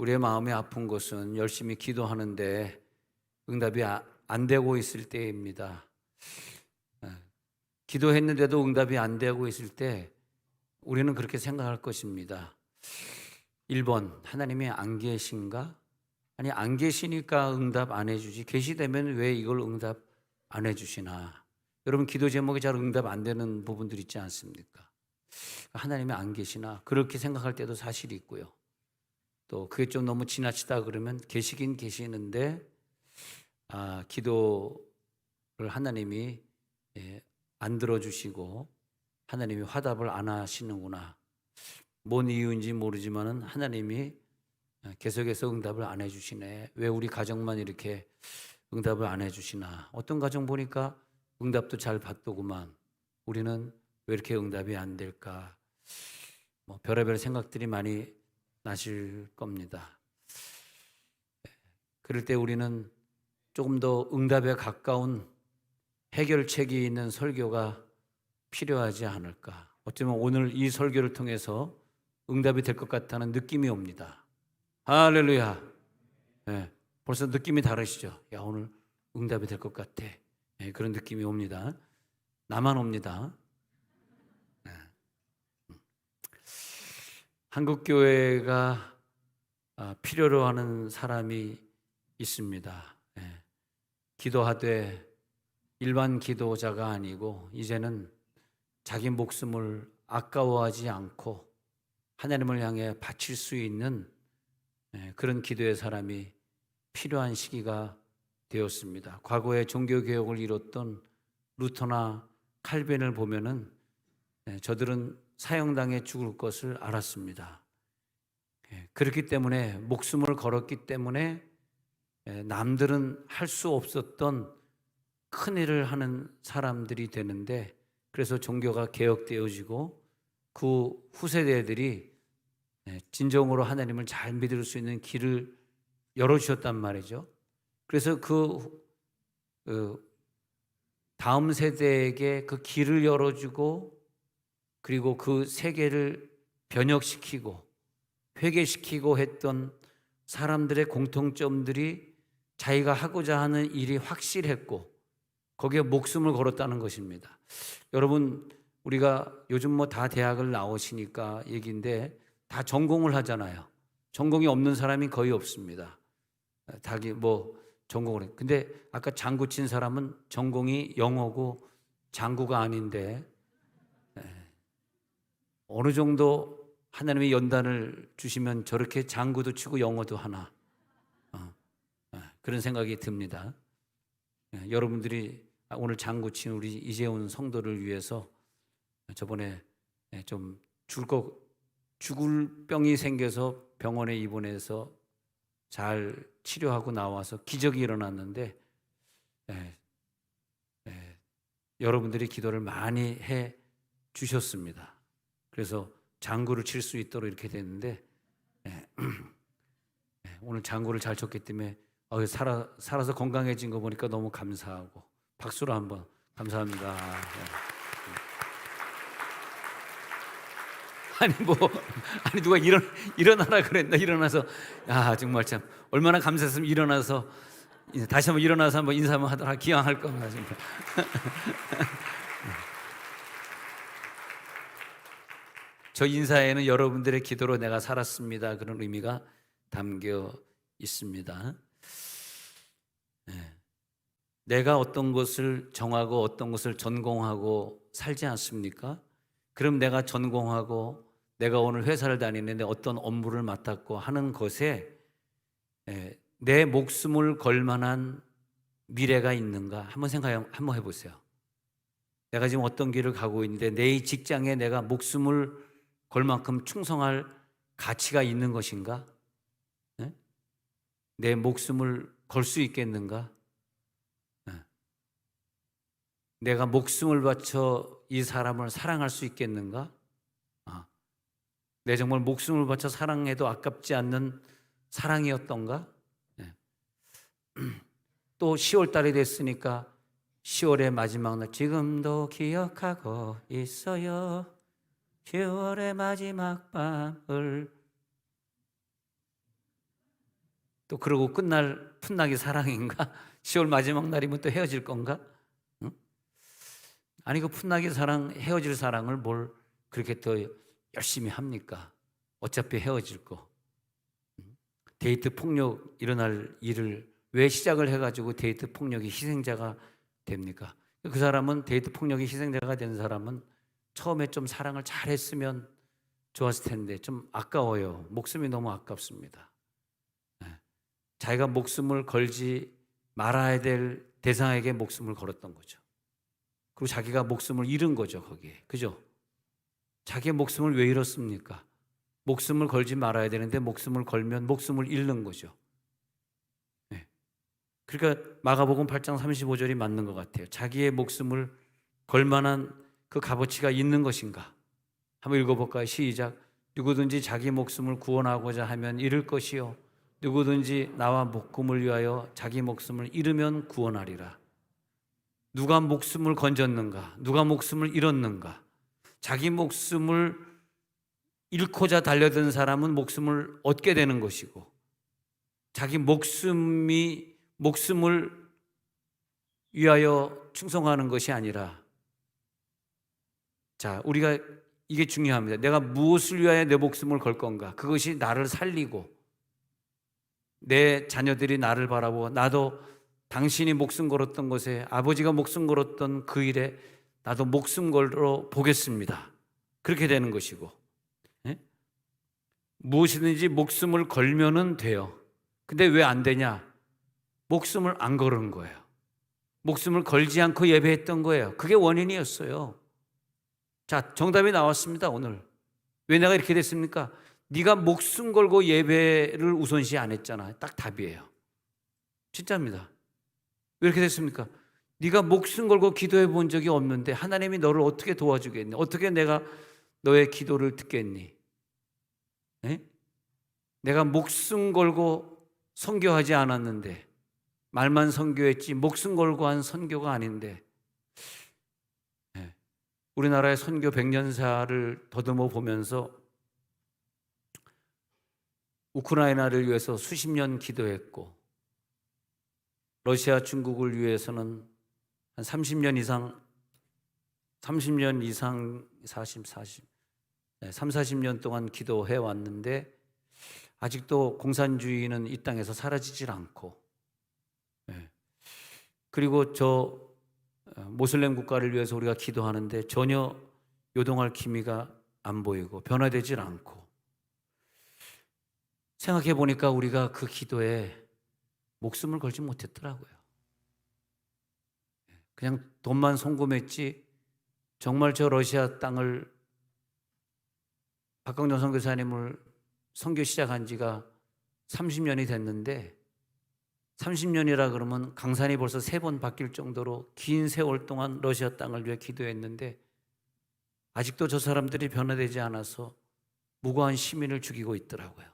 우리의 마음이 아픈 것은 열심히 기도하는데 응답이 안 되고 있을 때입니다. 기도했는데도 응답이 안 되고 있을 때 우리는 그렇게 생각할 것입니다. 1번, 하나님이 안 계신가? 아니, 안 계시니까 응답 안 해주지. 계시다면 왜 이걸 응답 안 해주시나? 여러분, 기도 제목이 잘 응답 안 되는 부분들 있지 않습니까? 하나님이 안 계시나? 그렇게 생각할 때도 사실이 있고요. 또 그게 좀 너무 지나치다 그러면 계시긴 계시는데 기도를 하나님이 안 들어주시고 하나님이 화답을 안 하시는구나. 뭔 이유인지 모르지만은 하나님이 계속해서 응답을 안 해주시네. 왜 우리 가정만 이렇게 응답을 안 해주시나? 어떤 가정 보니까 응답도 잘 받더구만. 우리는 왜 이렇게 응답이 안 될까? 별의별 생각들이 많이 나실 겁니다. 그럴 때 우리는 조금 더 응답에 가까운 해결책이 있는 설교가 필요하지 않을까. 어쩌면 오늘 이 설교를 통해서 응답이 될 것 같다는 느낌이 옵니다. 할렐루야. 네, 벌써 느낌이 다르시죠? 야, 오늘 응답이 될 것 같아. 네, 그런 느낌이 옵니다. 나만 옵니다. 네. 한국교회가 필요로 하는 사람이 있습니다. 네. 기도하되 일반 기도자가 아니고 이제는 자기 목숨을 아까워하지 않고 하나님을 향해 바칠 수 있는 그런 기도의 사람이 필요한 시기가 되었습니다. 과거에 종교개혁을 이뤘던 루터나 칼빈을 보면은 저들은 사형당해 죽을 것을 알았습니다. 그렇기 때문에 목숨을 걸었기 때문에 남들은 할 수 없었던 큰 일을 하는 사람들이 되는데, 그래서 종교가 개혁되어지고 그 후세대들이 진정으로 하나님을 잘 믿을 수 있는 길을 열어주셨단 말이죠. 그래서 그 다음 세대에게 그 길을 열어주고 그리고 그 세계를 변혁시키고 회개시키고 했던 사람들의 공통점들이 자기가 하고자 하는 일이 확실했고 거기에 목숨을 걸었다는 것입니다. 여러분, 우리가 요즘 다 대학을 나오시니까 얘기인데 다 전공을 하잖아요. 전공이 없는 사람이 거의 없습니다. 다 전공을 해. 근데 아까 장구 친 사람은 전공이 영어고 장구가 아닌데 어느 정도 하나님의 연단을 주시면 저렇게 장구도 치고 영어도 하나, 그런 생각이 듭니다. 여러분들이 오늘 장구 친 우리 이재훈 성도를 위해서 저번에 좀 죽을 병이 생겨서 병원에 입원해서 잘 치료하고 나와서 기적이 일어났는데 여러분들이 기도를 많이 해 주셨습니다. 그래서 장구를 칠 수 있도록 이렇게 됐는데 오늘 장구를 잘 쳤기 때문에 살아서 건강해진 거 보니까 너무 감사하고 박수로 한번 감사합니다. 아니 누가 일어나라 그랬나? 일어나서 정말 참 얼마나 감사했으면 일어나서 다시 한번 일어나서 한번 인사 한번 하도록 기왕할 겁니다. 저 인사에는 여러분들의 기도로 내가 살았습니다. 그런 의미가 담겨 있습니다. 내가 어떤 것을 정하고 어떤 것을 전공하고 살지 않습니까? 그럼 내가 전공하고 내가 오늘 회사를 다니는데 어떤 업무를 맡았고 하는 것에 내 목숨을 걸 만한 미래가 있는가? 한번 해보세요. 내가 지금 어떤 길을 가고 있는데 내 직장에 내가 목숨을 걸 만큼 충성할 가치가 있는 것인가? 내 목숨을 걸 수 있겠는가? 내가 목숨을 바쳐 이 사람을 사랑할 수 있겠는가? 내 정말 목숨을 바쳐 사랑해도 아깝지 않는 사랑이었던가? 또 10월 달이 됐으니까 10월의 마지막 날 지금도 기억하고 있어요. 10월의 마지막 밤을 또 그러고 끝날 풋나기 사랑인가? 10월 마지막 날이면 또 헤어질 건가? 응? 아니 그 풋나기 사랑, 헤어질 사랑을 뭘 그렇게 더 열심히 합니까? 어차피 헤어질 거. 데이트 폭력 일어날 일을 왜 시작을 해가지고 데이트 폭력의 희생자가 됩니까? 그 사람은 데이트 폭력의 희생자가 된 사람은 처음에 좀 사랑을 잘했으면 좋았을 텐데 좀 아까워요. 목숨이 너무 아깝습니다. 자기가 목숨을 걸지 말아야 될 대상에게 목숨을 걸었던 거죠. 그리고 자기가 목숨을 잃은 거죠, 거기에. 그죠? 자기의 목숨을 왜 잃었습니까? 목숨을 걸지 말아야 되는데 목숨을 걸면 목숨을 잃는 거죠. 네. 그러니까 마가복음 8장 35절이 맞는 것 같아요. 자기의 목숨을 걸 만한 그 값어치가 있는 것인가? 한번 읽어볼까요? 시작. 누구든지 자기 목숨을 구원하고자 하면 잃을 것이요 누구든지 나와 목숨을 위하여 자기 목숨을 잃으면 구원하리라. 누가 목숨을 건졌는가? 누가 목숨을 잃었는가? 자기 목숨을 잃고자 달려든 사람은 목숨을 얻게 되는 것이고 자기 목숨을 위하여 충성하는 것이 아니라 자, 우리가 이게 중요합니다. 내가 무엇을 위하여 내 목숨을 걸 건가? 그것이 나를 살리고 내 자녀들이 나를 바라보고 나도 당신이 목숨 걸었던 것에 아버지가 목숨 걸었던 그 일에 나도 목숨 걸어 보겠습니다. 그렇게 되는 것이고 예? 무엇이든지 목숨을 걸면은 돼요. 근데 왜 안 되냐? 목숨을 안 걸은 거예요. 목숨을 걸지 않고 예배했던 거예요. 그게 원인이었어요. 자, 정답이 나왔습니다. 오늘 왜 내가 이렇게 됐습니까? 네가 목숨 걸고 예배를 우선시 안 했잖아. 딱 답이에요. 진짜입니다. 왜 이렇게 됐습니까? 네가 목숨 걸고 기도해 본 적이 없는데 하나님이 너를 어떻게 도와주겠니? 어떻게 내가 너의 기도를 듣겠니? 에? 내가 목숨 걸고 선교하지 않았는데 말만 선교했지 목숨 걸고 한 선교가 아닌데 우리나라의 선교 100년사를 더듬어 보면서 우크라이나를 위해서 수십 년 기도했고 러시아, 중국을 위해서는 한 30년 이상 40년 동안 기도해 왔는데 아직도 공산주의는 이 땅에서 사라지질 않고 그리고 저 모슬렘 국가를 위해서 우리가 기도하는데 전혀 요동할 기미가 안 보이고 변화되질 않고 생각해 보니까 우리가 그 기도에 목숨을 걸지 못했더라고요. 그냥 돈만 송금했지 정말 저 러시아 땅을 박광정 선교사님을 선교 시작한 지가 30년이 됐는데 30년이라 그러면 강산이 벌써 3번 바뀔 정도로 긴 세월 동안 러시아 땅을 위해 기도했는데 아직도 저 사람들이 변화되지 않아서 무고한 시민을 죽이고 있더라고요.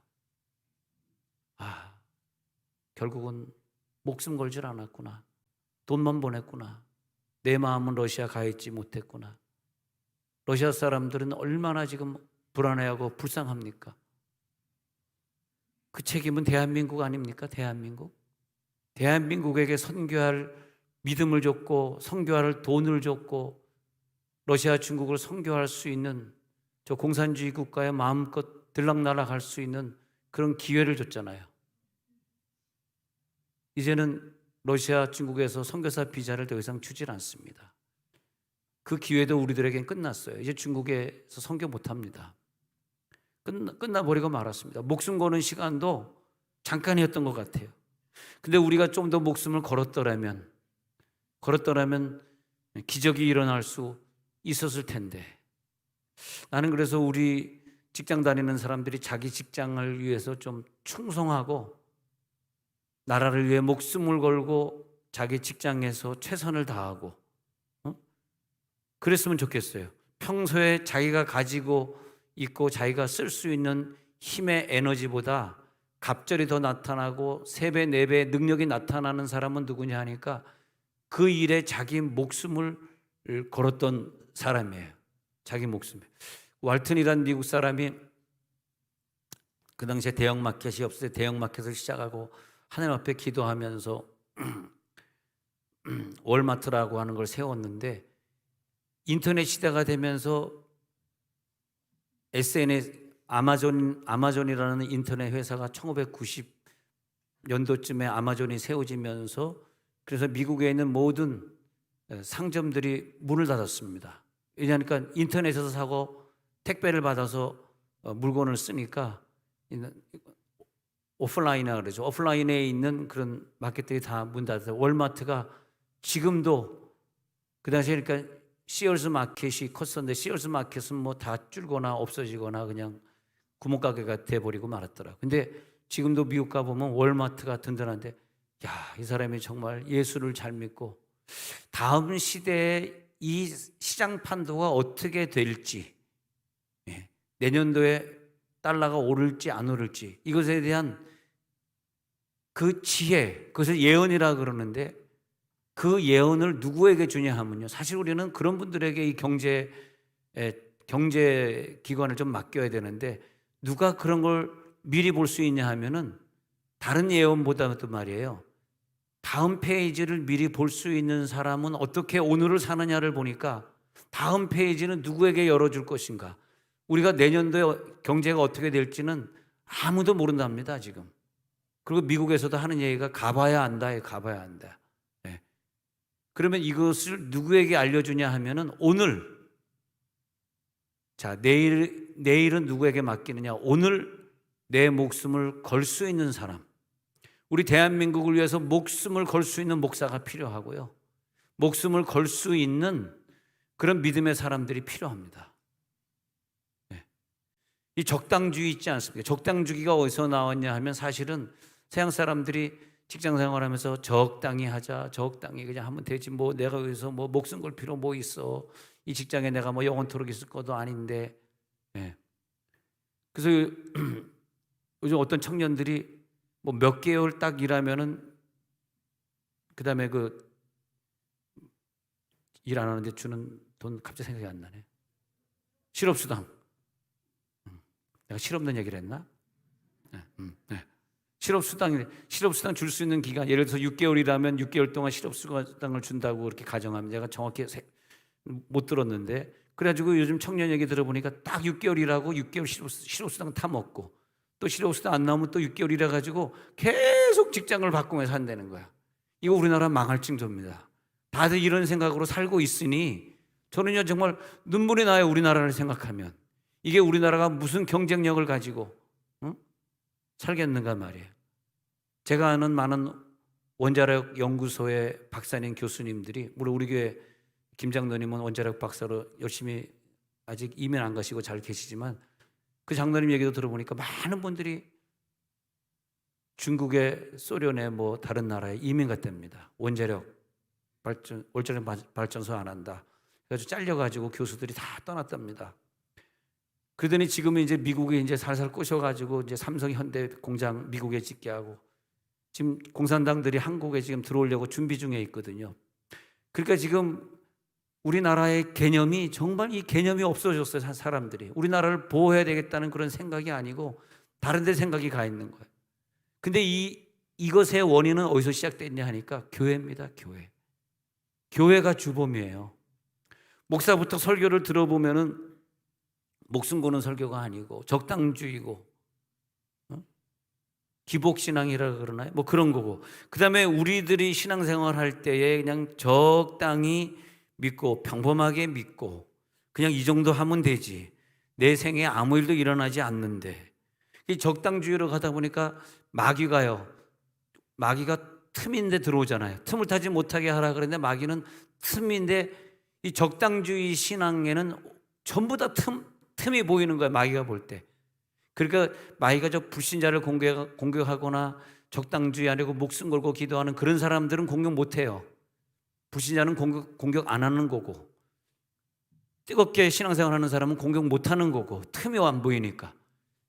결국은 목숨 걸질 않았구나. 돈만 보냈구나. 내 마음은 러시아 가 있지 못했구나. 러시아 사람들은 얼마나 지금 불안해하고 불쌍합니까? 그 책임은 대한민국 아닙니까? 대한민국에게 선교할 믿음을 줬고 선교할 돈을 줬고 러시아, 중국을 선교할 수 있는 저 공산주의 국가에 마음껏 들락날락할 수 있는 그런 기회를 줬잖아요. 이제는 러시아, 중국에서 선교사 비자를 더 이상 주질 않습니다. 그 기회도 우리들에겐 끝났어요. 이제 중국에서 선교 못합니다. 끝나버리고 말았습니다. 목숨 거는 시간도 잠깐이었던 것 같아요. 근데 우리가 좀 더 목숨을 걸었더라면 기적이 일어날 수 있었을 텐데 나는 그래서 우리 직장 다니는 사람들이 자기 직장을 위해서 좀 충성하고 나라를 위해 목숨을 걸고 자기 직장에서 최선을 다하고 그랬으면 좋겠어요. 평소에 자기가 가지고 있고 자기가 쓸 수 있는 힘의 에너지보다 갑절이 더 나타나고 3배, 4배 능력이 나타나는 사람은 누구냐 하니까 그 일에 자기 목숨을 걸었던 사람이에요. 자기 목숨. 왈튼이란 미국 사람이 그 당시에 대형마켓이 없을 때 대형마켓을 시작하고 하나님 앞에 기도하면서 월마트라고 하는 걸 세웠는데, 인터넷 시대가 되면서 SNS 아마존이라는 인터넷 회사가 1990년도쯤에 아마존이 세워지면서, 그래서 미국에 있는 모든 상점들이 문을 닫았습니다. 왜냐하니까 인터넷에서 사고 택배를 받아서 물건을 쓰니까 오프라인이라 그러죠. 오프라인에 있는 그런 마켓들이 다 문 닫았어요. 월마트가 지금도, 그 당시에 그러니까 시얼스 마켓이 컸었는데, 시얼스 마켓은 뭐 다 줄거나 없어지거나 그냥 구멍가게가 돼버리고 말았더라. 근데 지금도 미국 가보면 월마트가 든든한데, 야, 이 사람이 정말 예수를 잘 믿고 다음 시대에 이 시장 판도가 어떻게 될지, 내년도에 달러가 오를지 안 오를지, 이것에 대한 그 지혜, 그것을 예언이라 그러는데, 그 예언을 누구에게 주냐 하면요, 사실 우리는 그런 분들에게 이 경제 기관을 좀 맡겨야 되는데, 누가 그런 걸 미리 볼 수 있냐 하면은 다른 예언보다도 말이에요, 다음 페이지를 미리 볼 수 있는 사람은 어떻게 오늘을 사느냐를 보니까 다음 페이지는 누구에게 열어줄 것인가, 우리가 내년도에 경제가 어떻게 될지는 아무도 모른답니다 지금. 그리고 미국에서도 하는 얘기가 가봐야 안다, 가봐야 안다. 그러면 이것을 누구에게 알려주냐 하면은 오늘, 자, 내일은 누구에게 맡기느냐, 오늘 내 목숨을 걸 수 있는 사람, 우리 대한민국을 위해서 목숨을 걸 수 있는 목사가 필요하고요, 목숨을 걸 수 있는 그런 믿음의 사람들이 필요합니다. 이 적당주의 있지 않습니까? 적당주의가 어디서 나왔냐 하면, 사실은 서양 사람들이 직장 생활하면서 적당히 하자, 적당히 그냥 하면 되지, 뭐 내가 여기서 뭐 목숨 걸 필요 뭐 있어, 이 직장에 내가 뭐 영원토록 있을 것도 아닌데. 그래서 요즘 어떤 청년들이 뭐 몇 개월 딱 일하면은 그 다음에 그 일 안 하는데 주는 돈 갑자기 생각이 안 나네. 실업수당. 내가 실없는 얘기를 했나? 실업수당 줄 수 있는 기간, 예를 들어서 6개월이라면 6개월 동안 실업수당을 준다고 그렇게 가정하면, 제가 정확히 못 들었는데, 그래가지고 요즘 청년 얘기 들어보니까 딱 6개월이라고 6개월 실업수당 다 먹고, 또 실업수당 안 나오면 또 6개월이라 가지고 계속 직장을 바꾸면서 한다는 거야. 이거 우리나라 망할 징조입니다. 다들 이런 생각으로 살고 있으니 저는요 정말 눈물이 나요. 우리나라를 생각하면 이게 우리나라가 무슨 경쟁력을 가지고 살겠는가 말이에요. 제가 아는 많은 원자력 연구소의 박사님 교수님들이, 물론 우리 교회 김장로님은 원자력 박사로 열심히 아직 이민 안 가시고 잘 계시지만, 그 장로님 얘기도 들어보니까 많은 분들이 중국에, 소련에, 뭐 다른 나라에 이민 갔답니다. 원자력 발전소 안 한다. 그래서 잘려가지고 교수들이 다 떠났답니다. 그러더니 지금은 이제 미국에 이제 살살 꼬셔가지고 이제 삼성, 현대 공장 미국에 짓게 하고, 지금 공산당들이 한국에 지금 들어오려고 준비 중에 있거든요. 그러니까 지금 우리나라의 개념이, 정말 이 개념이 없어졌어요. 사람들이 우리나라를 보호해야 되겠다는 그런 생각이 아니고 다른 데 생각이 가 있는 거예요. 근데 이것의 원인은 어디서 시작됐냐 하니까 교회입니다. 교회가 주범이에요. 목사부터 설교를 들어보면은 목숨 거는 설교가 아니고 적당주의고, 기복신앙이라 그러나요? 뭐 그런 거고, 그 다음에 우리들이 신앙생활 할 때에 그냥 적당히 믿고 평범하게 믿고 그냥 이 정도 하면 되지, 내 생에 아무 일도 일어나지 않는데, 이 적당주의로 가다 보니까 마귀가 틈인데 들어오잖아요. 틈을 타지 못하게 하라 그랬는데 마귀는 틈인데, 이 적당주의 신앙에는 전부 다 틈이 보이는 거예요. 마귀가 볼 때. 그러니까 마귀가 저 불신자를 공격하거나 적당주의 아니고 목숨 걸고 기도하는 그런 사람들은 공격 못해요. 불신자는 공격 안 하는 거고, 뜨겁게 신앙생활하는 사람은 공격 못하는 거고, 틈이 안 보이니까.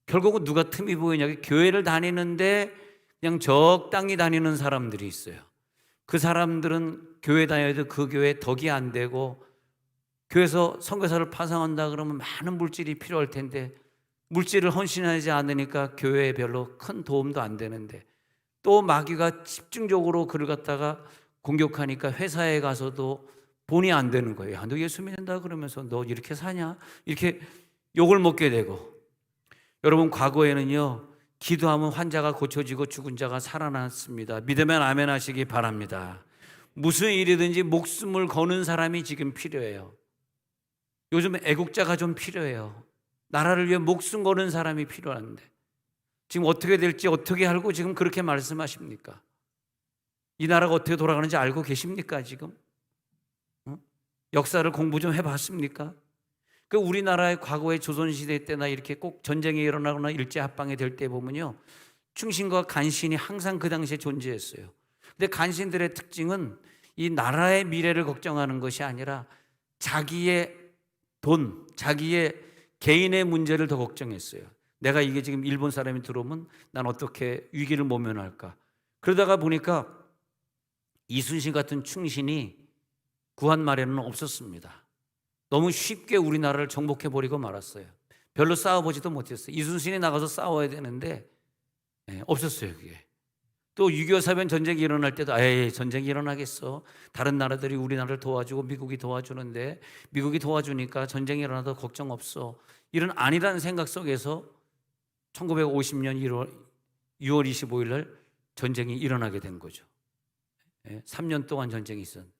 결국은 누가 틈이 보이냐고, 교회를 다니는데 그냥 적당히 다니는 사람들이 있어요. 그 사람들은 교회 다녀도 그 교회 덕이 안 되고, 교회에서 선교사를 파송한다 그러면 많은 물질이 필요할 텐데 물질을 헌신하지 않으니까 교회에 별로 큰 도움도 안 되는데, 또 마귀가 집중적으로 그를 갖다가 공격하니까 회사에 가서도 본의 안 되는 거예요. 야, 너 예수 믿는다 그러면서 너 이렇게 사냐? 이렇게 욕을 먹게 되고. 여러분, 과거에는요, 기도하면 환자가 고쳐지고 죽은 자가 살아났습니다. 믿으면 아멘 하시기 바랍니다. 무슨 일이든지 목숨을 거는 사람이 지금 필요해요. 요즘 애국자가 좀 필요해요. 나라를 위해 목숨 거는 사람이 필요한데 지금 어떻게 될지 어떻게 알고 지금 그렇게 말씀하십니까? 이 나라가 어떻게 돌아가는지 알고 계십니까 지금? 역사를 공부 좀 해봤습니까? 그 우리나라의 과거의 조선시대 때나 이렇게 꼭 전쟁이 일어나거나 일제합방이 될 때 보면요, 충신과 간신이 항상 그 당시에 존재했어요. 근데 간신들의 특징은 이 나라의 미래를 걱정하는 것이 아니라 자기의 돈, 자기의 개인의 문제를 더 걱정했어요. 내가 이게 지금 일본 사람이 들어오면 난 어떻게 위기를 모면할까? 그러다가 보니까 이순신 같은 충신이 구한 말에는 없었습니다. 너무 쉽게 우리나라를 정복해버리고 말았어요. 별로 싸워보지도 못했어요. 이순신이 나가서 싸워야 되는데 없었어요 그게. 또 6.25 사변 전쟁이 일어날 때도 에이 전쟁이 일어나겠어. 다른 나라들이 우리나라를 도와주고 미국이 도와주는데 미국이 도와주니까 전쟁이 일어나도 걱정 없어. 이런 아니라는 생각 속에서 1950년 6월 25일 날 전쟁이 일어나게 된 거죠. 3년 동안 전쟁이 있었는데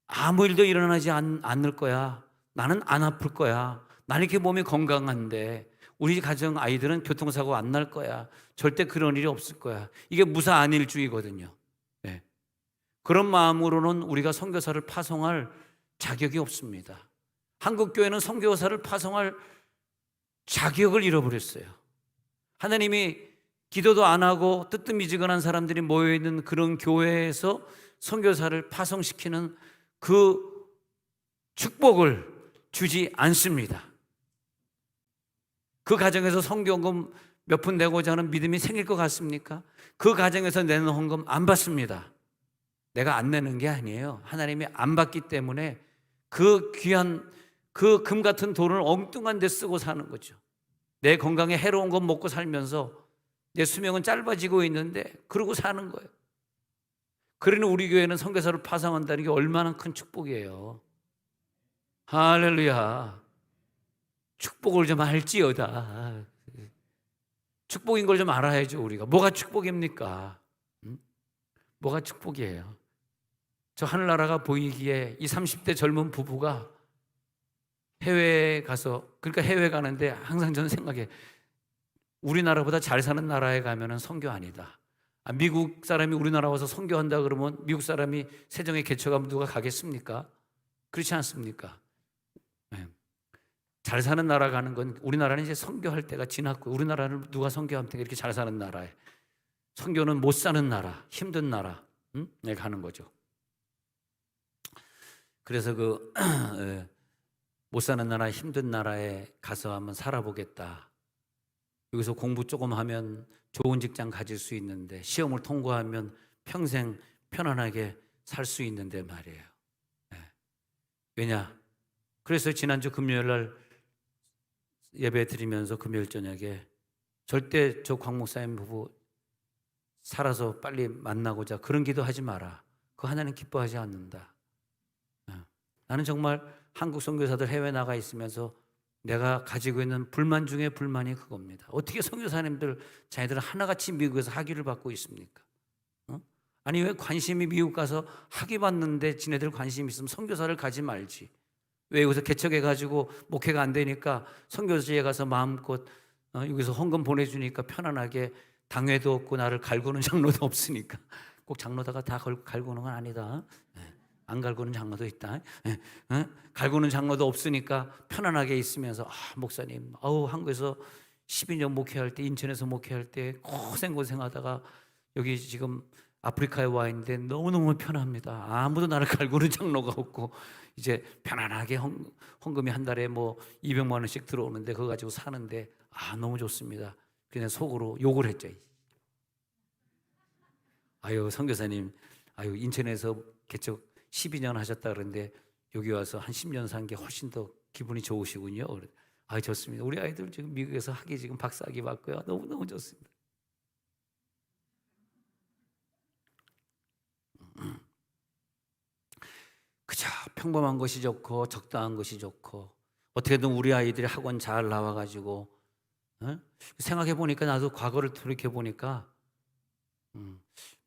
아무 일도 일어나지 않을 거야. 나는 안 아플 거야. 나는 이렇게 몸이 건강한데 우리 가정 아이들은 교통사고 안 날 거야. 절대 그런 일이 없을 거야. 이게 무사안일주의거든요. 네. 그런 마음으로는 우리가 선교사를 파송할 자격이 없습니다. 한국교회는 선교사를 파송할 자격을 잃어버렸어요. 하나님이 기도도 안 하고 뜨뜻미지근한 사람들이 모여있는 그런 교회에서 선교사를 파송시키는 그 축복을 주지 않습니다. 그 가정에서 선교헌금 몇 푼 내고자 하는 믿음이 생길 것 같습니까? 그 가정에서 내는 헌금 안 받습니다. 내가 안 내는 게 아니에요. 하나님이 안 받기 때문에 그 귀한 그 금 같은 돈을 엉뚱한 데 쓰고 사는 거죠. 내 건강에 해로운 것 먹고 살면서 내 수명은 짧아지고 있는데 그러고 사는 거예요. 그러니 우리 교회는 선교사를 파송한다는 게 얼마나 큰 축복이에요. 할렐루야. 축복을 좀 알지어다. 축복인 걸 좀 알아야죠 우리가. 뭐가 축복입니까? 뭐가 축복이에요? 저 하늘나라가 보이기에 이 30대 젊은 부부가 해외에 가서, 그러니까 해외 가는데 항상 저는 생각해, 우리나라보다 잘 사는 나라에 가면은 선교 아니다. 미국 사람이 우리나라 와서 선교한다 그러면 미국 사람이 세정에 개척하면 누가 가겠습니까? 그렇지 않습니까? 네. 잘 사는 나라 가는 건, 우리나라는 이제 선교할 때가 지났고, 우리나라는 누가 선교하면 이렇게 잘 사는 나라에, 선교는 못 사는 나라, 힘든 나라, 네, 가는 거죠. 그래서 그 못 사는 나라, 힘든 나라에 가서 한번 살아보겠다. 여기서 공부 조금 하면 좋은 직장 가질 수 있는데, 시험을 통과하면 평생 편안하게 살 수 있는데 말이에요. 네. 왜냐? 그래서 지난주 금요일 날 예배 드리면서 금요일 저녁에 절대 저 광 목사님 부부 살아서 빨리 만나고자 그런 기도하지 마라. 그거 하나님 기뻐하지 않는다. 나는 정말 한국 선교사들 해외 나가 있으면서 내가 가지고 있는 불만 중에 불만이 그겁니다. 어떻게 선교사님들 자기들 하나같이 미국에서 학위를 받고 있습니까? 아니 왜 관심이 미국 가서 학위 받는데 지네들 관심 있으면 선교사를 가지 말지. 왜 여기서 개척해가지고 목회가 안 되니까 선교지에 가서 마음껏 여기서 헌금 보내주니까 편안하게 당회도 없고 나를 갈구는 장로도 없으니까. 꼭 장로다가 다 갈구는 건 아니다. 안 갈구는 장로도 있다. 갈구는 장로도 없으니까 편안하게 있으면서 목사님 한국에서 12년 목회할 때, 인천에서 목회할 때 고생하다가 여기 지금 아프리카에 와 있는데 너무너무 편합니다. 아무도 나를 갈구는 장로가 없고 이제 편안하게 헌금이 한 달에 뭐 200만 원씩 들어오는데 그거 가지고 사는데 너무 좋습니다. 그냥 속으로 욕을 했죠. 아유 선교사님, 인천에서 개척 12년 하셨다 그러는데 여기 와서 한 10년 산 게 훨씬 더 기분이 좋으시군요. 좋습니다. 우리 아이들 지금 미국에서 학위 지금 박사학위 받고요. 너무너무 좋습니다. 그저 평범한 것이 좋고 적당한 것이 좋고 어떻게든 우리 아이들이 학원 잘 나와가지고 생각해 보니까 나도 과거를 돌이켜 보니까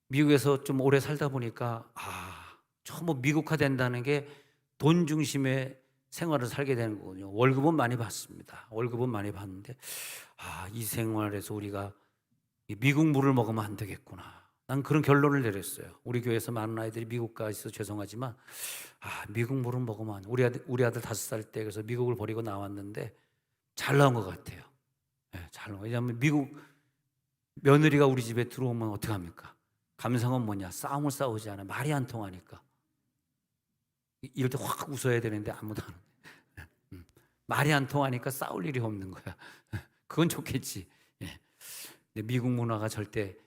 미국에서 좀 오래 살다 보니까 전부 미국화 된다는 게 돈 중심의 생활을 살게 되는 거군요. 월급은 많이 받습니다. 월급은 많이 받는데 이 생활에서 우리가 미국 물을 먹으면 안 되겠구나. 난 그런 결론을 내렸어요. 우리 교회에서 많은 아이들이 미국 가 있어서 죄송하지만 미국 물은 먹으면 안 돼. 우리 아들 5살 때 그래서 미국을 버리고 나왔는데 잘 나온 것 같아요. 네, 잘 나온. 왜냐하면 미국 며느리가 우리 집에 들어오면 어떻게 합니까? 감성은 뭐냐? 싸움을 싸우지 않아. 말이 안 통하니까. 이럴 때 확 웃어야 되는데 아무도 안 웃네. 말이 안 통하니까 싸울 일이 없는 거야. 그건 좋겠지. 예. 근데 미국 문화가 절대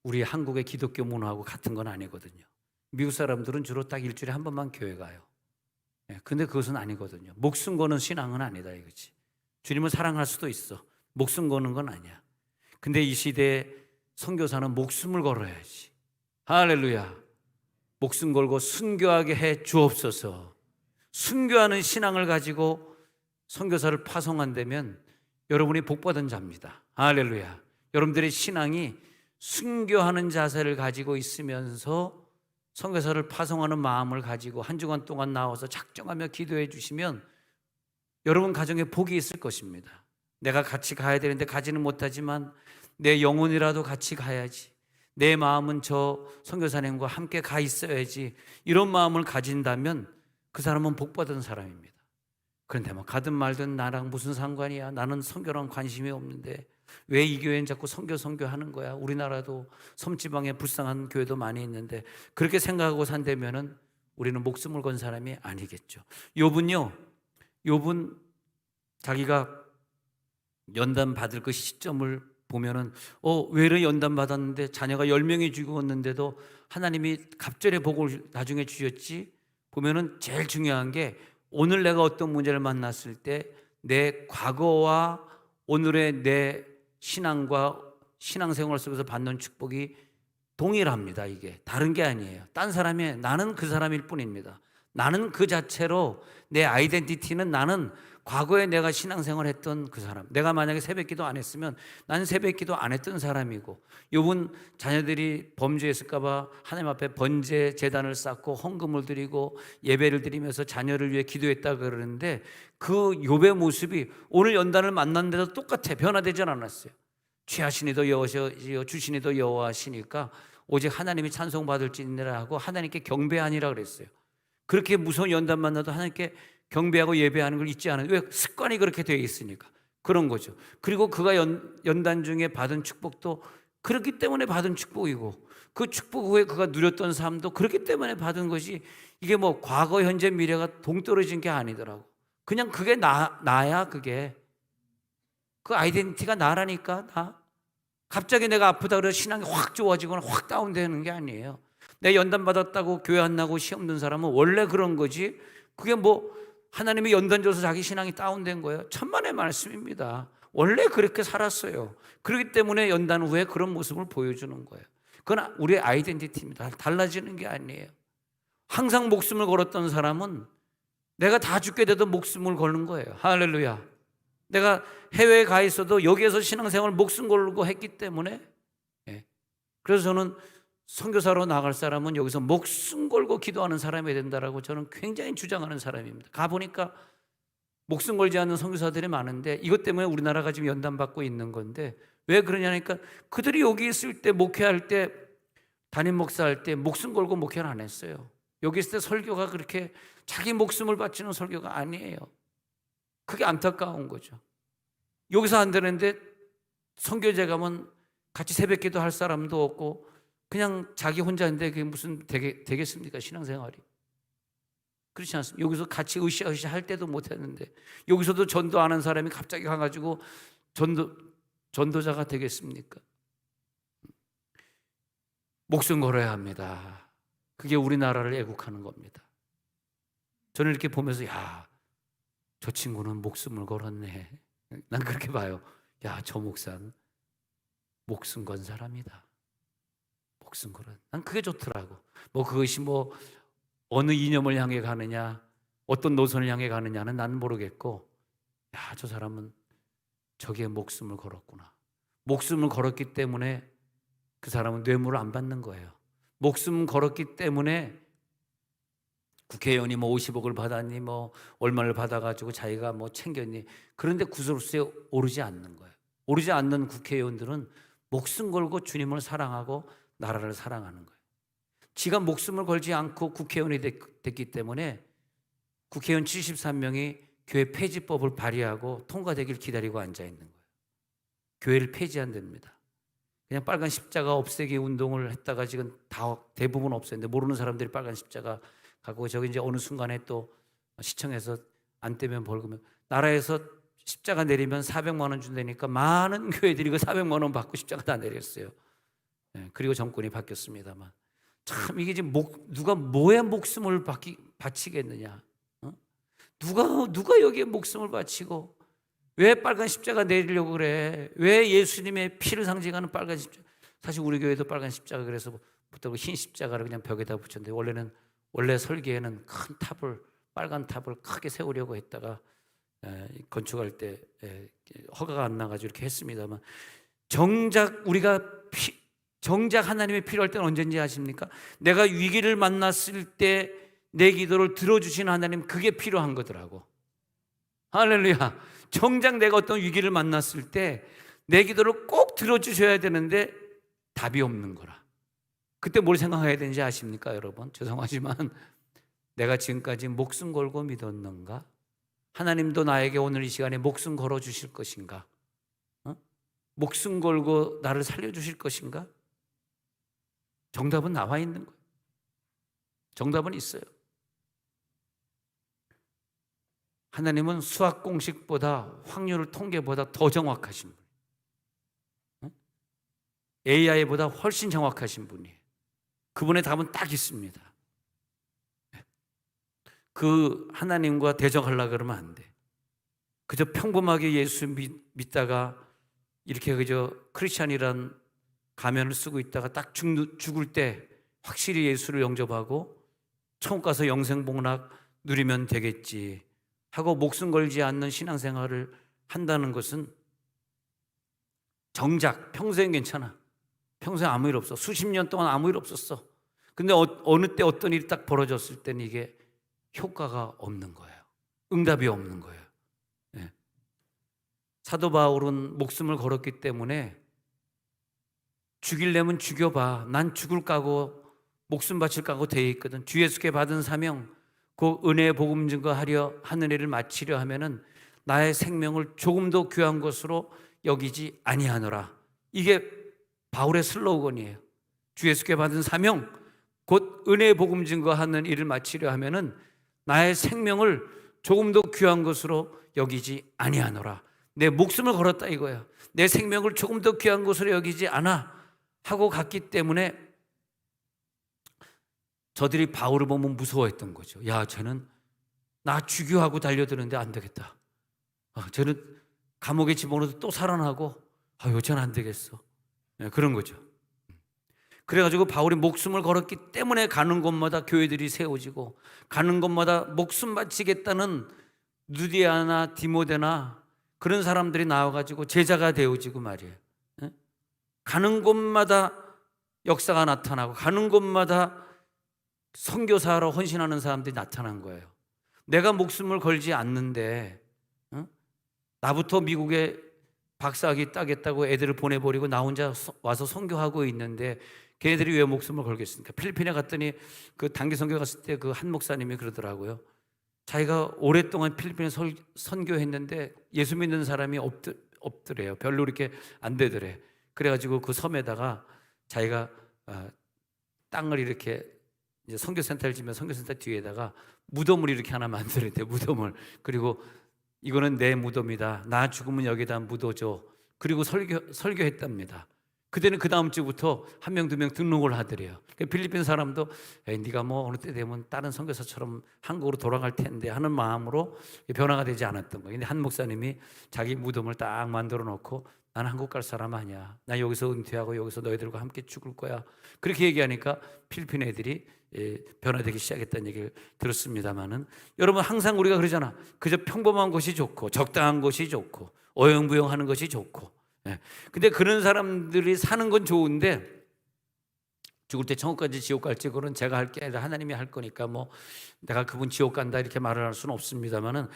우리 한국의 기독교 문화하고 같은 건 아니거든요. 미국 사람들은 주로 딱 일주일에 한 번만 교회 가요. 근데 그것은 아니거든요. 목숨 거는 신앙은 아니다 이거지. 주님을 사랑할 수도 있어. 목숨 거는 건 아니야. 근데 이 시대에 선교사는 목숨을 걸어야지. 할렐루야. 목숨 걸고 순교하게 해 주옵소서. 순교하는 신앙을 가지고 선교사를 파송한다면 여러분이 복받은 자입니다. 할렐루야. 여러분들의 신앙이 순교하는 자세를 가지고 있으면서 선교사를 파송하는 마음을 가지고 한 주간 동안 나와서 작정하며 기도해 주시면 여러분 가정에 복이 있을 것입니다. 내가 같이 가야 되는데 가지는 못하지만 내 영혼이라도 같이 가야지. 내 마음은 저 선교사님과 함께 가 있어야지. 이런 마음을 가진다면 그 사람은 복받은 사람입니다. 그런데 뭐 가든 말든 나랑 무슨 상관이야. 나는 선교랑 관심이 없는데 왜 이 교회는 자꾸 선교하는 거야. 우리나라도 섬지방에 불쌍한 교회도 많이 있는데 그렇게 생각하고 산다면은 우리는 목숨을 건 사람이 아니겠죠. 욥은 자기가 연단 받을 그 시점을 보면은 왜 이런 연단 받았는데 자녀가 10명이 죽었는데도 하나님이 갑절의 복을 나중에 주셨지. 보면은 제일 중요한 게 오늘 내가 어떤 문제를 만났을 때 내 과거와 오늘의 내 신앙과 신앙생활 속에서 받는 축복이 동일합니다. 이게 다른 게 아니에요. 딴 사람이 나는 그 사람일 뿐입니다. 나는 그 자체로 내 아이덴티티는 나는 과거에 내가 신앙생활을 했던 그 사람. 내가 만약에 새벽기도 안 했으면 나는 새벽기도 안 했던 사람이고, 요번 자녀들이 범죄했을까 봐 하나님 앞에 번제 제단을 쌓고 헌금을 드리고 예배를 드리면서 자녀를 위해 기도했다 그러는데 그 욥의 모습이 오늘 연단을 만났는데도 똑같아. 변화되지 않았어요. 취하시니도 여호와시여 주시니도 여호와시니까 오직 하나님이 찬송받을지니라 하고 하나님께 경배하니라 그랬어요. 그렇게 무서운 연단 만나도 하나님께 경배하고 예배하는 걸 잊지 않아요. 왜? 습관이 그렇게 되어 있으니까. 그런 거죠. 그리고 그가 연단 중에 받은 축복도 그렇기 때문에 받은 축복이고 그 축복 후에 그가 누렸던 삶도 그렇기 때문에 받은 것이 이게 뭐 과거, 현재, 미래가 동떨어진 게 아니더라고. 그냥 그게 나야 그게. 그 아이덴티티가 나라니까 나. 갑자기 내가 아프다 그래서 신앙이 확 좋아지거나 확 다운되는 게 아니에요. 내 연단 받았다고 교회 안 나고 시험 든 사람은 원래 그런 거지. 그게 뭐 하나님이 연단 줘서 자기 신앙이 다운된 거예요. 천만의 말씀입니다. 원래 그렇게 살았어요. 그렇기 때문에 연단 후에 그런 모습을 보여주는 거예요. 그건 우리의 아이덴티티입니다. 달라지는 게 아니에요. 항상 목숨을 걸었던 사람은 내가 다 죽게 돼도 목숨을 거는 거예요. 할렐루야. 내가 해외에 가 있어도 여기에서 신앙생활을 목숨 걸고 했기 때문에 그래서 저는 선교사로 나갈 사람은 여기서 목숨 걸고 기도하는 사람이 된다라고 저는 굉장히 주장하는 사람입니다. 가보니까 목숨 걸지 않는 선교사들이 많은데 이것 때문에 우리나라가 지금 연단받고 있는 건데 왜 그러냐니까 그들이 여기 있을 때 목회할 때 담임 목사할 때 목숨 걸고 목회를 안 했어요. 여기 있을 때 설교가 그렇게 자기 목숨을 바치는 설교가 아니에요. 그게 안타까운 거죠. 여기서 안 되는데 선교제 가면 같이 새벽기도 할 사람도 없고 그냥 자기 혼자인데 그게 무슨 되겠습니까? 신앙생활이. 그렇지 않습니까? 여기서 같이 으쌰으쌰 할 때도 못했는데 여기서도 전도 안 한 사람이 갑자기 가가지고 전도자가 되겠습니까? 목숨 걸어야 합니다. 그게 우리나라를 애국하는 겁니다. 저는 이렇게 보면서 저 친구는 목숨을 걸었네. 난 그렇게 봐요. 저 목사는 목숨 건 사람이다. 목숨 걸어. 난 그게 좋더라고. 뭐 그것이 뭐 어느 이념을 향해 가느냐, 어떤 노선을 향해 가느냐는 나는 모르겠고, 야, 저 사람은 저기에 목숨을 걸었구나. 목숨을 걸었기 때문에 그 사람은 뇌물을 안 받는 거예요. 목숨 걸었기 때문에 국회의원이 뭐 50억을 받았니, 뭐 얼마를 받아가지고 자기가 뭐 챙겼니, 그런데 구설수에 오르지 않는 거예요. 오르지 않는 국회의원들은 목숨 걸고 주님을 사랑하고 나라를 사랑하는 거예요. 지가 목숨을 걸지 않고 국회의원이 됐기 때문에 국회의원 73명이 교회 폐지법을 발의하고 통과되길 기다리고 앉아 있는 거예요. 교회를 폐지한답니다. 그냥 빨간 십자가 없애기 운동을 했다가 지금 다 대부분 없었는데, 모르는 사람들이 빨간 십자가 갖고, 저기 이제 어느 순간에 또 시청에서 안 떼면 벌금, 나라에서 십자가 내리면 400만 원 준다니까 많은 교회들이 그 400만 원 받고 십자가 다 내렸어요. 그리고 정권이 바뀌었습니다만, 참 이게 지금 누가 뭐에 목숨을 바치겠느냐? 누가 여기에 목숨을 바치고 왜 빨간 십자가 내리려고 그래? 왜 예수님의 피를 상징하는 빨간 십자가? 사실 우리 교회도 빨간 십자가 그래서 부터 흰 십자가를 그냥 벽에다 붙였는데, 원래 설계에는 큰 탑을, 빨간 탑을 크게 세우려고 했다가 건축할 때 허가가 안 나가지고 이렇게 했습니다만, 정작 하나님의 필요할 때는 언제인지 아십니까? 내가 위기를 만났을 때 내 기도를 들어주시는 하나님, 그게 필요한 거더라고. 할렐루야. 정작 내가 어떤 위기를 만났을 때 내 기도를 꼭 들어주셔야 되는데 답이 없는 거라. 그때 뭘 생각해야 되는지 아십니까, 여러분? 죄송하지만 내가 지금까지 목숨 걸고 믿었는가? 하나님도 나에게 오늘 이 시간에 목숨 걸어 주실 것인가? 목숨 걸고 나를 살려주실 것인가? 정답은 나와 있는 거예요. 정답은 있어요. 하나님은 수학 공식보다, 확률 통계보다 더 정확하신 분, AI보다 훨씬 정확하신 분이에요. 그분의 답은 딱 있습니다. 그 하나님과 대적하려고 그러면 안 돼. 그저 평범하게 예수 믿다가 이렇게 그저 크리스찬이란 가면을 쓰고 있다가 딱 죽을 때 확실히 예수를 영접하고 천국 가서 영생복락 누리면 되겠지 하고 목숨 걸지 않는 신앙생활을 한다는 것은, 정작 평생 괜찮아, 평생 아무 일 없어, 수십 년 동안 아무 일 없었어. 근데 어느 때 어떤 일이 딱 벌어졌을 때는 이게 효과가 없는 거예요. 응답이 없는 거예요. 네. 사도 바울은 목숨을 걸었기 때문에 죽이려면 죽여봐, 난 죽을 까고 목숨 바칠 까고 되어 있거든. 주 예수께 받은 사명, 그 은혜의 복음 증거하려 하는 일을 마치려 하면은 나의 생명을 조금도 귀한 것으로 여기지 아니하노라. 이게 바울의 슬로건이에요. 주 예수께 받은 사명, 곧 은혜의 복음 증거하는 일을 마치려 하면은 나의 생명을 조금도 귀한 것으로 여기지 아니하노라. 내 목숨을 걸었다 이거야. 내 생명을 조금도 귀한 것으로 여기지 않아 하고 갔기 때문에 저들이 바울을 보면 무서워했던 거죠. 야, 쟤는 나 죽여하고 달려드는데 안 되겠다. 쟤는 감옥에 집어넣어도 또 살아나고, 쟤는 안 되겠어. 네, 그런 거죠. 그래가지고 바울이 목숨을 걸었기 때문에 가는 곳마다 교회들이 세워지고, 가는 곳마다 목숨 바치겠다는 누디아나 디모데나 그런 사람들이 나와가지고 제자가 되어지고 말이에요. 가는 곳마다 역사가 나타나고, 가는 곳마다 선교사로 헌신하는 사람들이 나타난 거예요. 내가 목숨을 걸지 않는데 나부터 미국에 박사학위 따겠다고 애들을 보내버리고 나 혼자 와서 선교하고 있는데 걔네들이 왜 목숨을 걸겠습니까? 필리핀에 갔더니 그 단기 선교 갔을 때 그 한 목사님이 그러더라고요. 자기가 오랫동안 필리핀에 선교했는데 예수 믿는 사람이 없더래요. 별로 이렇게 안 되더래. 그래가지고 그 섬에다가 자기가 땅을 이렇게 이제 선교센터를 지면 선교센터 뒤에다가 무덤을 이렇게 하나 만들었대요. 무덤을. 그리고 이거는 내 무덤이다. 나 죽으면 여기다 묻어줘. 그리고 설교했답니다. 그때는 그 다음 주부터 한 명, 두 명 등록을 하더래요. 필리핀 사람도 네가 뭐 어느 때 되면 다른 선교사처럼 한국으로 돌아갈 텐데 하는 마음으로 변화가 되지 않았던 거예요. 근데 한 목사님이 자기 무덤을 딱 만들어 놓고 나는 한국 갈 사람 아니야. 나 여기서 은퇴하고 여기서 너희들과 함께 죽을 거야. 그렇게 얘기하니까 필리핀 애들이 변화되기 시작했다는 얘기를 들었습니다마는, 여러분 항상 우리가 그러잖아. 그저 평범한 것이 좋고 적당한 것이 좋고 어영부영하는 것이 좋고. 근데 그런 사람들이 사는 건 좋은데 죽을 때 천국 갈지 지옥 갈지 그건 제가 할 게 아니라 하나님이 할 거니까 뭐 내가 그분 지옥 간다 이렇게 말을 할 수는 없습니다만은,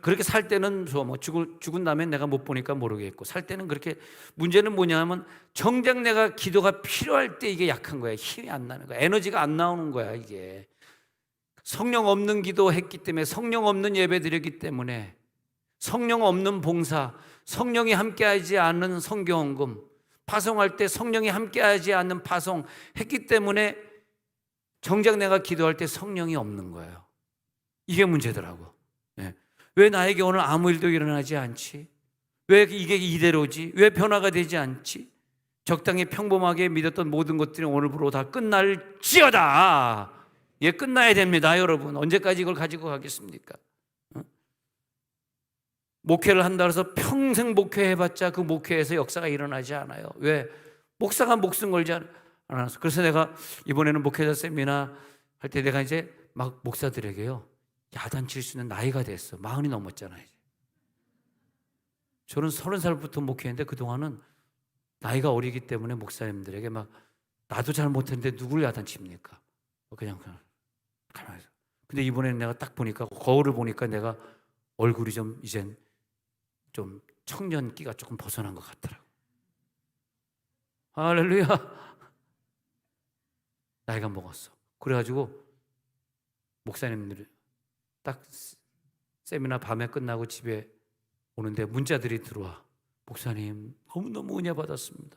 그렇게 살 때는 뭐 죽은 다음에 내가 못 보니까 모르겠고, 살 때는 그렇게. 문제는 뭐냐면 정작 내가 기도가 필요할 때 이게 약한 거야. 힘이 안 나는 거야. 에너지가 안 나오는 거야. 이게 성령 없는 기도했기 때문에, 성령 없는 예배 드렸기 때문에, 성령 없는 봉사, 성령이 함께하지 않는 성경언금, 파송할 때 성령이 함께하지 않는 파송 했기 때문에 정작 내가 기도할 때 성령이 없는 거예요. 이게 문제더라고. 왜 나에게 오늘 아무 일도 일어나지 않지? 왜 이게 이대로지? 왜 변화가 되지 않지? 적당히 평범하게 믿었던 모든 것들이 오늘부로 다 끝날지어다. 예, 끝나야 됩니다, 여러분. 언제까지 이걸 가지고 가겠습니까? 목회를 한다 해서 평생 목회해봤자 그 목회에서 역사가 일어나지 않아요. 왜? 목사가 목숨 걸지 않아서. 그래서 내가 이번에는 목회자 세미나 할 때 내가 이제 막 목사들에게요, 야단칠 수 있는 나이가 됐어. 40이 넘었잖아요. 저는 30살부터 목회했는데 그동안은 나이가 어리기 때문에 목사님들에게 막, 나도 잘 못했는데 누굴 야단칩니까? 그냥 가만히 있어. 근데 이번에는 내가 딱 보니까, 거울을 보니까 내가 얼굴이 좀 이젠 좀 청년기가 조금 벗어난 것 같더라고. 할렐루야. 나이가 먹었어. 그래가지고 목사님들이 딱 세미나 밤에 끝나고 집에 오는데 문자들이 들어와. 목사님 너무너무 은혜 받았습니다.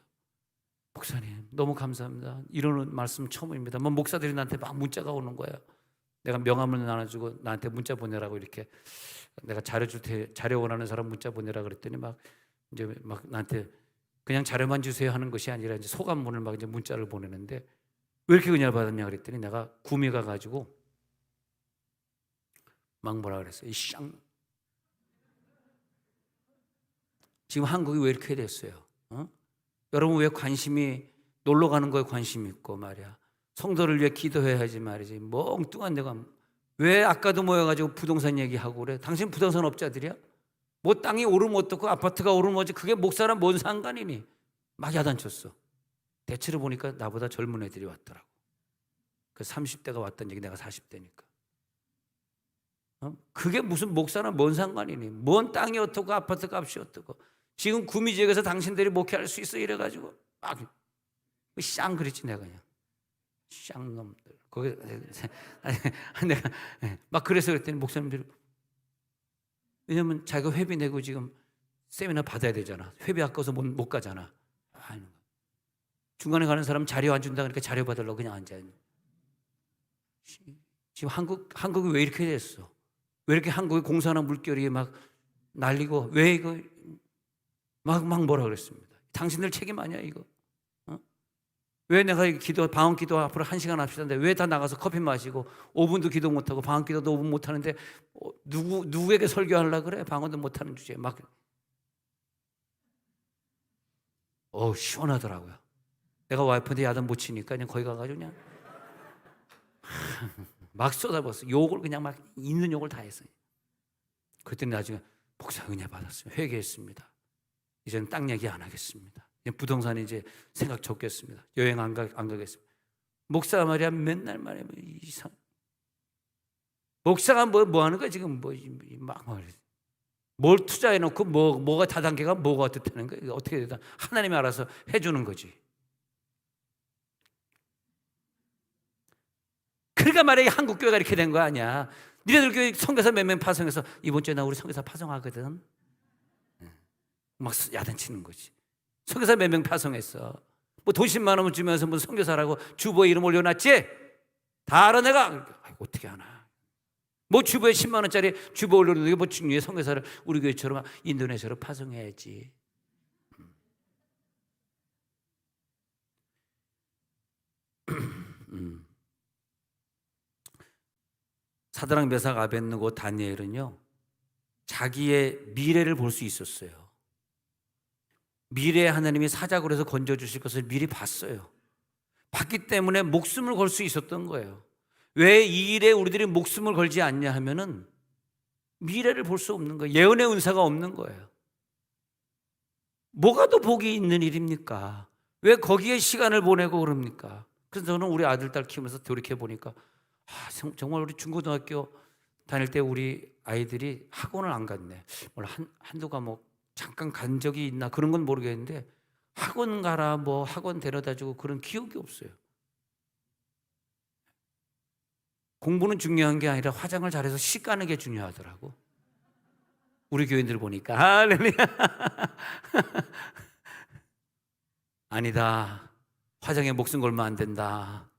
목사님 너무 감사합니다. 이러는 말씀 처음입니다. 뭐 목사들이 나한테 막 문자가 오는 거야. 내가 명함을 나눠주고 나한테 문자 보내라고, 이렇게 내가 자료 줄 테, 자료 원하는 사람 문자 보내라 그랬더니 막 이제 막 나한테 그냥 자료만 주세요 하는 것이 아니라 이제 소감문을 막 이제 문자를 보내는데, 왜 이렇게 은혜를 받았냐 그랬더니 내가 구미 가가지고 막 뭐라 그랬어요. 이 쌍, 지금 한국이 왜 이렇게 됐어요? 여러분 왜 관심이 놀러 가는 거에 관심 있고 말이야. 성도를 위해 기도해야지 말이지. 멍뚱한 내가 왜 아까도 모여가지고 부동산 얘기하고 그래? 당신 부동산 업자들이야? 뭐 땅이 오르면 어떻고 아파트가 오르면 어찌, 그게 목사랑 뭔 상관이니? 막 야단쳤어. 대체로 보니까 나보다 젊은 애들이 왔더라고. 그 30대가 왔던 얘기, 내가 40대니까. 그게 무슨 목사랑 뭔 상관이니? 뭔 땅이 어떻고 아파트 값이 어떻고. 지금 구미 지역에서 당신들이 목회할 수 있어 이래가지고 막 쌍 그랬지 내가 그냥. 쌍놈들. 거기 내가 막 그래서 그랬더니 목사님들, 왜냐면 자기가 회비 내고 지금 세미나 받아야 되잖아. 회비 아까워서 못 가잖아. 중간에 가는 사람 자료 안 준다 그러니까 자료 받으려고 그냥 앉아 있는. 지금 한국이 왜 이렇게 됐어? 왜 이렇게 한국의 공사나 물결이 막 날리고, 왜 이거 막 뭐라 그랬습니다. 당신들 책임 아니야 이거? 왜 내가 방언 기도 앞으로 1시간 합시다는데 왜 다 나가서 커피 마시고 5분도 기도 못하고 방언 기도도 5분 못하는데 누구에게 설교하려고 그래? 방언도 못하는 주제에 막. 시원하더라고요. 내가 와이프한테 야단 못 치니까 그냥 거기 가가지고 그냥 막 쏟아부었어. 욕을 그냥 막 있는 욕을 다 했어요. 그랬더니 나중에 목사 은혜 받았어요. 회개했습니다. 이제는 땅 얘기 안 하겠습니다. 부동산 이제 생각 접겠습니다. 여행 안 가겠습니다. 목사가 말이야 맨날 말이야 이상. 목사가 뭐 하는 거야 지금 막 뭘 투자해놓고 뭐가 다단계가 뭐가 어떻다는 거야. 어떻게 되다 하나님이 알아서 해주는 거지. 그러니까 말이야 한국 교회가 이렇게 된 거 아니야. 니네들 교회 선교사 몇 명 파송해서 이번 주에 나 우리 선교사 파송하거든. 막 야단치는 거지. 선교사 몇 명 파송했어. 뭐 돈 10만 원을 주면서 무슨 선교사라고 주보에 이름 올려놨지? 다 알아 내가. 어떻게 하나. 뭐 주보에 10만 원짜리 주보 올려놓는 뭐 중요해. 선교사를 우리 교회처럼 인도네시아로 파송해야지. 사드락 메삭 아벳느고 다니엘은요 자기의 미래를 볼 수 있었어요. 미래에 하나님이 사자굴에서 건져주실 것을 미리 봤어요. 봤기 때문에 목숨을 걸 수 있었던 거예요. 왜 이 일에 우리들이 목숨을 걸지 않냐 하면은 미래를 볼 수 없는 거예요. 예언의 은사가 없는 거예요. 뭐가 더 복이 있는 일입니까? 왜 거기에 시간을 보내고 그럽니까? 그래서 저는 우리 아들, 딸 키우면서 돌이켜 보니까 정말 우리 중고등학교 다닐 때 우리 아이들이 학원을 안 갔네. 한두 과목 잠깐 간 적이 있나 그런 건 모르겠는데 학원 가라 뭐 학원 데려다 주고 그런 기억이 없어요. 공부는 중요한 게 아니라 화장을 잘해서 시 까는 게 중요하더라고. 우리 교인들 보니까 할렐루야. 아니다. 화장에 목숨 걸면 안 된다.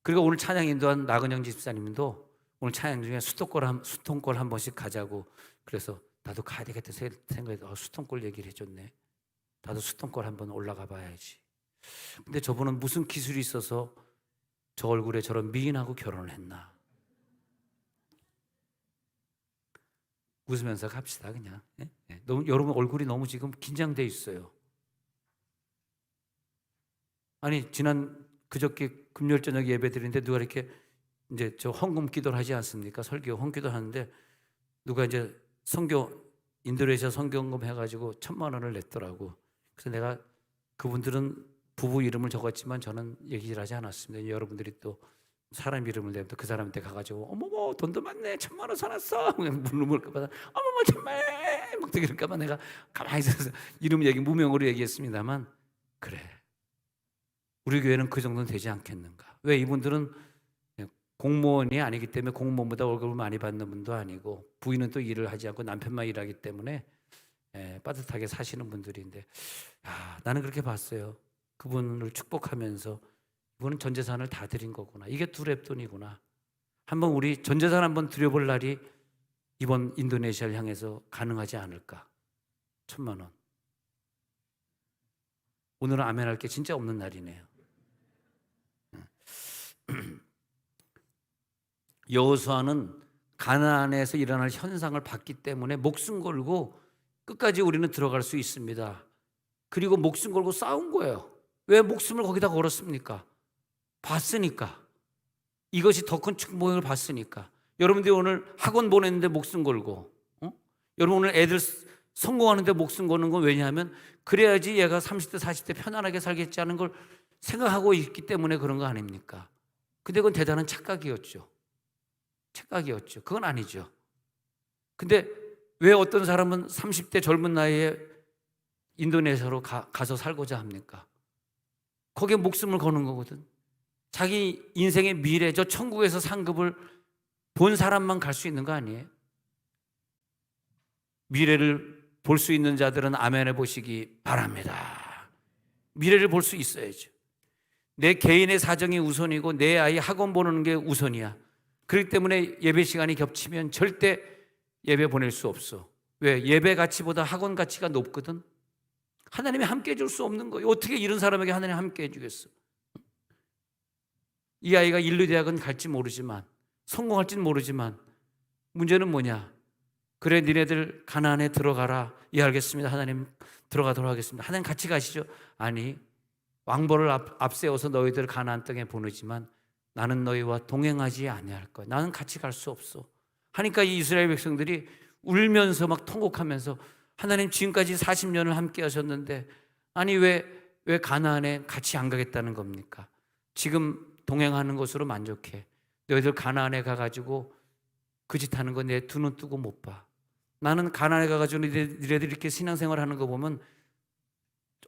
그리고 오늘 찬양 인도한 나근영 집사님도 오늘 찬양 중에 수통골 한 번씩 가자고 그래서 나도 가야 되겠다 생각해서 수통골 얘기를 해줬네. 나도 수통골 한번 올라가 봐야지. 근데 저분은 무슨 기술이 있어서 저 얼굴에 저런 미인하고 결혼을 했나. 웃으면서 갑시다 그냥. 너무 여러분 얼굴이 너무 지금 긴장돼 있어요. 아니 지난 그저께 금요일 저녁 예배 드리는데 누가 이렇게 이제 저 헌금 기도를 하지 않습니까? 설교 헌기도 하는데 누가 이제 인도네시아 선교헌금 해가지고 1,000만 원을 냈더라고. 그래서 내가 그분들은 부부 이름을 적었지만 저는 얘기를 하지 않았습니다. 여러분들이 또 사람 이름을 내면 그 사람한테 가가지고 어머머 돈도 많네 1,000만 원 사놨어 물을까봐 어머머 정말 막 그럴까봐 내가 가만히 있어서 이름 얘기 무명으로 얘기했습니다만 그래 우리 교회는 그 정도는 되지 않겠는가. 왜 이분들은 공무원이 아니기 때문에 공무원보다 월급을 많이 받는 분도 아니고 부인은 또 일을 하지 않고 남편만 일하기 때문에 빠듯하게 사시는 분들인데 나는 그렇게 봤어요. 그분을 축복하면서 이분은 전 재산을 다 드린 거구나. 이게 두 랩돈이구나. 한번 우리 전 재산 한번 드려볼 날이 이번 인도네시아를 향해서 가능하지 않을까. 1,000만 원. 오늘은 아멘할 게 진짜 없는 날이네요. 여호수아는 가나안에서 일어날 현상을 봤기 때문에 목숨 걸고 끝까지 우리는 들어갈 수 있습니다. 그리고 목숨 걸고 싸운 거예요. 왜 목숨을 거기다 걸었습니까? 봤으니까. 이것이 더 큰 축복을 봤으니까. 여러분들이 오늘 학원 보냈는데 목숨 걸고 여러분 오늘 애들 성공하는데 목숨 거는 건 왜냐하면 그래야지 얘가 30대 40대 편안하게 살겠지 하는 걸 생각하고 있기 때문에 그런 거 아닙니까? 근데 그건 대단한 착각이었죠. 그건 아니죠. 근데 왜 어떤 사람은 30대 젊은 나이에 인도네시아로 가서 살고자 합니까? 거기에 목숨을 거는 거거든. 자기 인생의 미래, 저 천국에서 상급을 본 사람만 갈 수 있는 거 아니에요? 미래를 볼 수 있는 자들은 아멘해 보시기 바랍니다. 미래를 볼 수 있어야죠. 내 개인의 사정이 우선이고 내 아이 학원 보내는 게 우선이야. 그렇기 때문에 예배 시간이 겹치면 절대 예배 보낼 수 없어. 왜? 예배 가치보다 학원 가치가 높거든. 하나님이 함께 해줄 수 없는 거예요. 어떻게 이런 사람에게 하나님이 함께 해주겠어? 이 아이가 인류대학은 갈지 모르지만 성공할지는 모르지만 문제는 뭐냐? 그래 니네들 가나안에 들어가라. 예 알겠습니다. 하나님 들어가도록 하겠습니다. 하나님 같이 가시죠. 아니 왕보를 앞세워서 너희들 가나안 땅에 보내지만 나는 너희와 동행하지 아니할 거야. 나는 같이 갈 수 없어. 하니까 이 이스라엘 백성들이 울면서 막 통곡하면서 하나님 지금까지 40년을 함께 하셨는데 아니 왜 가나안에 같이 안 가겠다는 겁니까? 지금 동행하는 것으로 만족해. 너희들 가나안에 가가지고 그 짓 하는 거 내 두 눈 뜨고 못 봐. 나는 가나안에 가가지고 니네들 이렇게 신앙생활 하는 거 보면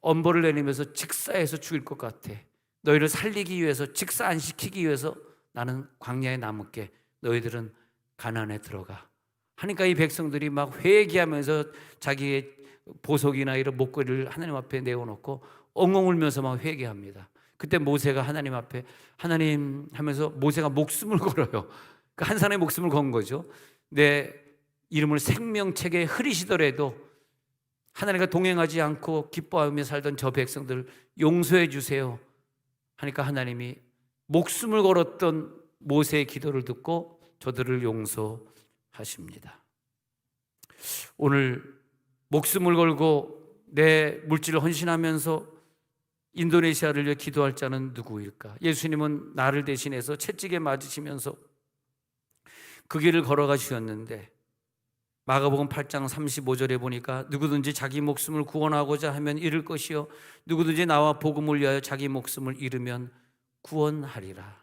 엄벌을 내리면서 직사해서 죽일 것 같아. 너희를 살리기 위해서 직사 안 시키기 위해서 나는 광야에 남을게. 너희들은 가나안에 들어가. 하니까 이 백성들이 막 회개하면서 자기의 보석이나 이런 목걸이를 하나님 앞에 내어놓고 엉엉 울면서 막 회개합니다. 그때 모세가 하나님 앞에 하나님 하면서 모세가 목숨을 걸어요. 한 사람의 목숨을 건 거죠. 내 이름을 생명책에 흐리시더라도 하나님과 동행하지 않고 기뻐하며 살던 저 백성들 용서해 주세요 하니까 하나님이 목숨을 걸었던 모세의 기도를 듣고 저들을 용서하십니다. 오늘 목숨을 걸고 내 물질을 헌신하면서 인도네시아를 위해 기도할 자는 누구일까? 예수님은 나를 대신해서 채찍에 맞으시면서 그 길을 걸어가셨는데 마가복음 8장 35절에 보니까 누구든지 자기 목숨을 구원하고자 하면 잃을 것이요 누구든지 나와 복음을 위하여 자기 목숨을 잃으면 구원하리라.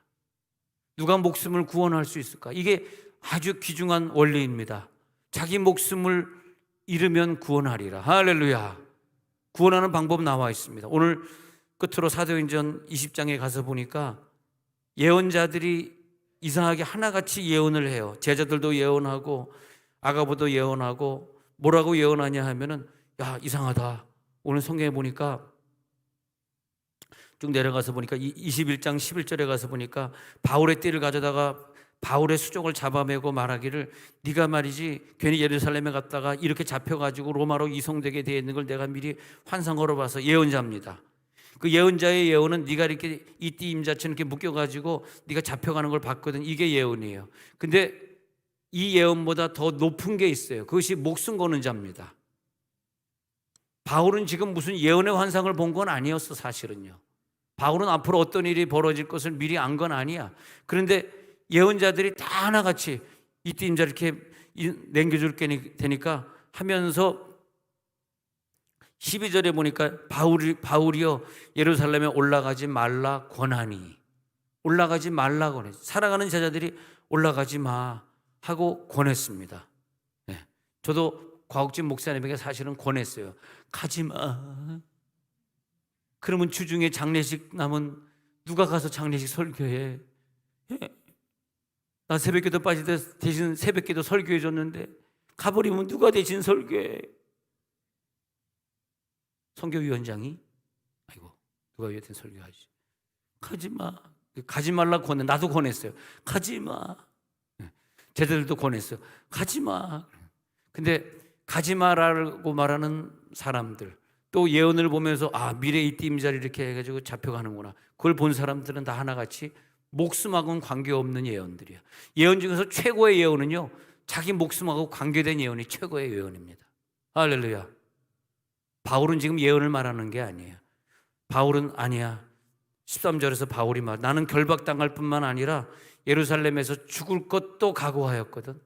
누가 목숨을 구원할 수 있을까? 이게 아주 귀중한 원리입니다. 자기 목숨을 잃으면 구원하리라. 할렐루야. 구원하는 방법 나와 있습니다. 오늘 끝으로 사도행전 20장에 가서 보니까 예언자들이 이상하게 하나같이 예언을 해요. 제자들도 예언하고 아가보도 예언하고 뭐라고 예언하냐 하면은 야 이상하다. 오늘 성경에 보니까 쭉 내려가서 보니까 21장 11절에 가서 보니까 바울의 띠를 가져다가 바울의 수족을 잡아매고 말하기를 네가 말이지 괜히 예루살렘에 갔다가 이렇게 잡혀가지고 로마로 이송되게 되어 있는 걸 내가 미리 환상으로 봐서. 예언자입니다. 그 예언자의 예언은 네가 이렇게 이 띠 임자처럼 이렇게 묶여가지고 네가 잡혀가는 걸 봤거든. 이게 예언이에요. 근데 이 예언보다 더 높은 게 있어요. 그것이 목숨 거는 자입니다. 바울은 지금 무슨 예언의 환상을 본 건 아니었어. 사실은요. 바울은 앞으로 어떤 일이 벌어질 것을 미리 안 건 아니야. 그런데 예언자들이 다 하나같이 이 띠 임자 이렇게 남겨줄 테니까 하면서 12절에 보니까 바울이요 예루살렘에 올라가지 말라 권하니. 올라가지 말라 권해. 살아가는 제자들이 올라가지 마 하고 권했습니다. 네. 저도 과옥진 목사님에게 사실은 권했어요. 가지 마. 그러면 주중에 장례식 남은 누가 가서 장례식 설교해? 나 새벽기도 빠질 때 대신 새벽기도 설교해 줬는데 가버리면 누가 대신 설교해? 선교위원장이 아이고 누가 여튼 설교하지. 가지 마. 가지 말라고 권해. 나도 권했어요. 가지 마. 제자들도 권했어요. 가지 마. 근데 가지 마라고 말하는 사람들 또 예언을 보면서 아 미래 이 띠임자리 이렇게 해가지고 잡혀가는구나. 그걸 본 사람들은 다 하나같이 목숨하고는 관계없는 예언들이야. 예언 중에서 최고의 예언은요 자기 목숨하고 관계된 예언이 최고의 예언입니다. 할렐루야. 바울은 지금 예언을 말하는 게 아니에요. 바울은 아니야. 13절에서 바울이 말 나는 결박당할 뿐만 아니라 예루살렘에서 죽을 것도 각오하였거든.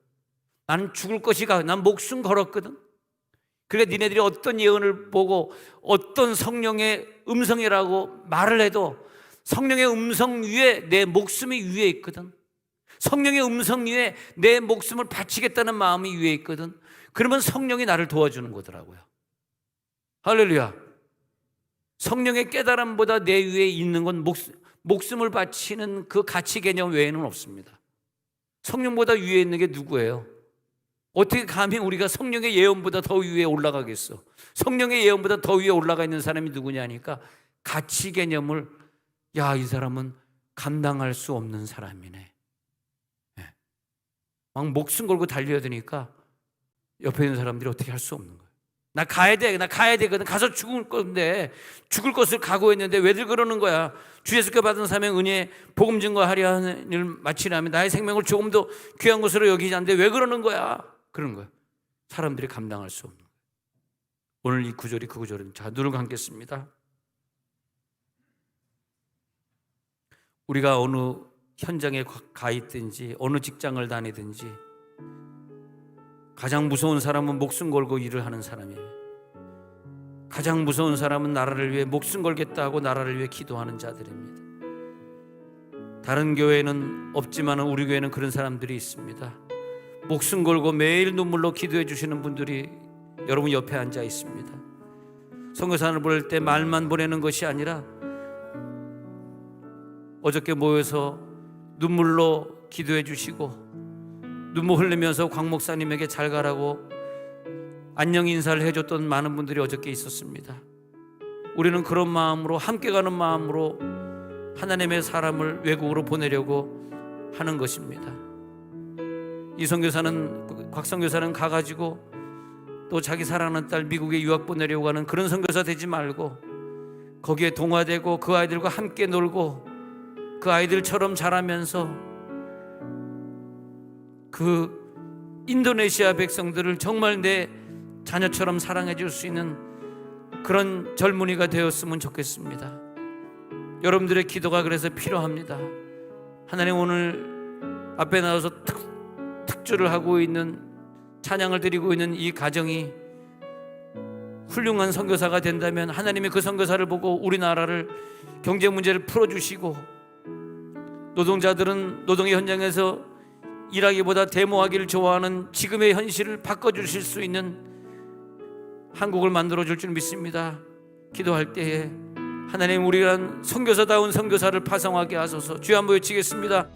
나는 죽을 것이 난 목숨 걸었거든. 그래 니네들이 어떤 예언을 보고 어떤 성령의 음성이라고 말을 해도 성령의 음성 위에 내 목숨이 위에 있거든. 성령의 음성 위에 내 목숨을 바치겠다는 마음이 위에 있거든. 그러면 성령이 나를 도와주는 거더라고요. 할렐루야. 성령의 깨달음보다 내 위에 있는 건 목숨을 바치는 그 가치 개념 외에는 없습니다. 성령보다 위에 있는 게 누구예요? 어떻게 감히 우리가 성령의 예언보다 더 위에 올라가겠어? 성령의 예언보다 더 위에 올라가 있는 사람이 누구냐니까 가치 개념을 야, 이 사람은 감당할 수 없는 사람이네. 네. 막 목숨 걸고 달려야 되니까 옆에 있는 사람들이 어떻게 할 수 없는 거예요. 나 가야 되거든. 가서 죽을 건데 죽을 것을 각오했는데 왜들 그러는 거야? 주 예수께 받은 사명 은혜 복음 증거하려 하는 일 마치라면 나의 생명을 조금 더 귀한 것으로 여기지 않는데 왜 그러는 거야? 그런 거야. 사람들이 감당할 수 없는 거야. 오늘 이 구절이 그 구절은 자 눈을 감겠습니다. 우리가 어느 현장에 가 있든지 어느 직장을 다니든지 가장 무서운 사람은 목숨 걸고 일을 하는 사람이에요. 가장 무서운 사람은 나라를 위해 목숨 걸겠다 하고 나라를 위해 기도하는 자들입니다. 다른 교회는 없지만 우리 교회는 그런 사람들이 있습니다. 목숨 걸고 매일 눈물로 기도해 주시는 분들이 여러분 옆에 앉아 있습니다. 선교사를 보낼 때 말만 보내는 것이 아니라 어저께 모여서 눈물로 기도해 주시고 눈물 흘리면서 광 목사님에게 잘 가라고 안녕 인사를 해줬던 많은 분들이 어저께 있었습니다. 우리는 그런 마음으로 함께 가는 마음으로 하나님의 사람을 외국으로 보내려고 하는 것입니다. 이 선교사는 곽 선교사는 가가지고 또 자기 사랑하는 딸 미국에 유학 보내려고 하는 그런 선교사 되지 말고 거기에 동화되고 그 아이들과 함께 놀고 그 아이들처럼 자라면서 그 인도네시아 백성들을 정말 내 자녀처럼 사랑해 줄 수 있는 그런 젊은이가 되었으면 좋겠습니다. 여러분들의 기도가 그래서 필요합니다. 하나님, 오늘 앞에 나와서 특주를 하고 있는, 찬양을 드리고 있는 이 가정이 훌륭한 선교사가 된다면 하나님이 그 선교사를 보고 우리나라를 경제 문제를 풀어주시고, 노동자들은 노동의 현장에서 일하기보다 데모하기를 좋아하는 지금의 현실을 바꿔주실 수 있는 한국을 만들어줄 줄 믿습니다. 기도할 때에 하나님, 우리가 선교사다운 선교사를 파송하게 하소서. 주여 한번 외치겠습니다.